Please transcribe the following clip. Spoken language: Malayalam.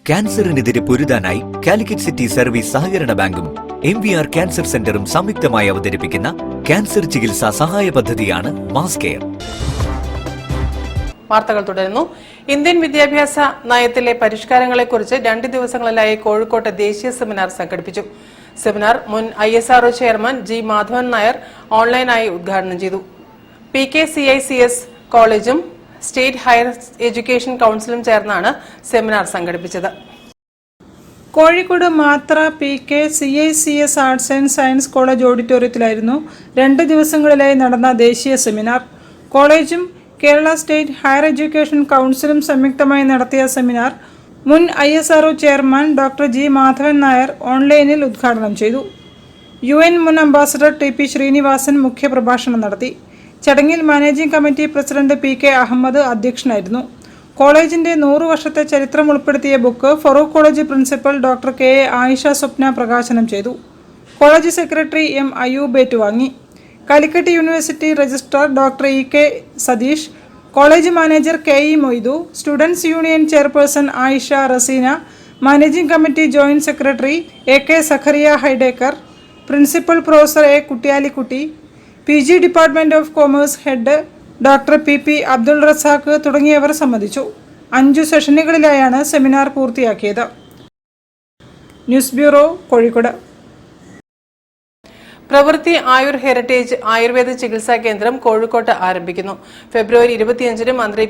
ക്യാൻസറിനെതിരെ പൊരുതാനായി കാലിക്കറ്റ് സിറ്റി സർവീസ് സഹകരണ ബാങ്കും MVR ക്യാൻസർ സെന്ററും സംയുക്തമായി അവതരിപ്പിക്കുന്ന ക്യാൻസർ ചികിത്സാ സഹായ പദ്ധതിയാണ് മാസ് കെയർ. വാർത്തകൾ തുടരുന്നു. ഇന്ത്യൻ വിദ്യാഭ്യാസ നയത്തിലെ പരിഷ്കാരങ്ങളെക്കുറിച്ച് 2 ദിവസങ്ങളിലായി കോഴിക്കോട്ട് ദേശീയ സെമിനാർ സംഘടിപ്പിച്ചു. സെമിനാർ മുൻ ISRO chairman G. Madhavan Nair ഓൺലൈനായി ഉദ്ഘാടനം ചെയ്തു. PKCICS കോളേജും സ്റ്റേറ്റ് ഹയർ എഡ്യൂക്കേഷൻ കൌൺസിലും ചേർന്നാണ് സെമിനാർ സംഘടിപ്പിച്ചത്. കോഴിക്കോട് മാത്ര PKCICS arts and science college ഓഡിറ്റോറിയത്തിലായിരുന്നു 2 ദിവസങ്ങളിലായി നടന്ന ദേശീയ സെമിനാർ. കോളേജും കേരള സ്റ്റേറ്റ് ഹയർ എഡ്യൂക്കേഷൻ കൌൺസിലും സംയുക്തമായി നടത്തിയ സെമിനാർ മുൻ ISRO chairman doctor G. Madhavan Nair ഓൺലൈനിൽ ഉദ്ഘാടനം ചെയ്തു. UN മുൻ അംബാസഡർ TP ശ്രീനിവാസൻ മുഖ്യപ്രഭാഷണം നടത്തി. ചടങ്ങിൽ managing committee president PK Ahammed അധ്യക്ഷനായിരുന്നു. കോളേജിന്റെ 100 വർഷത്തെ ചരിത്രം ഉൾപ്പെടുത്തിയ book Farook college principal doctor KA Ayisha Swapna പ്രകാശനം ചെയ്തു. College secretary M. അയൂബ് ഏറ്റുവാങ്ങി. Calicut university registrar doctor EK Satheesh, college manager KE Moidu, students union chairperson Ayisha Raseena, managing committee joint secretary AK Zakariya ഹൈഡേക്കർ, principal professor A. Kuttiyalikutty, PG department of commerce head doctor PP Abdul Razak തുടങ്ങിയവർ സംബന്ധിച്ചു. 5 സെഷനുകളിലായാണ് സെമിനാർ പൂർത്തിയാക്കിയത്. News bureau, Kozhikode. പ്രവൃത്തി ആയുർ ഹെറിറ്റേജ് ആയുർവേദ ചികിത്സാ കേന്ദ്രം കോഴിക്കോട്ട് ആരംഭിക്കുന്നു. ഫെബ്രുവരി 25-ന് മന്ത്രി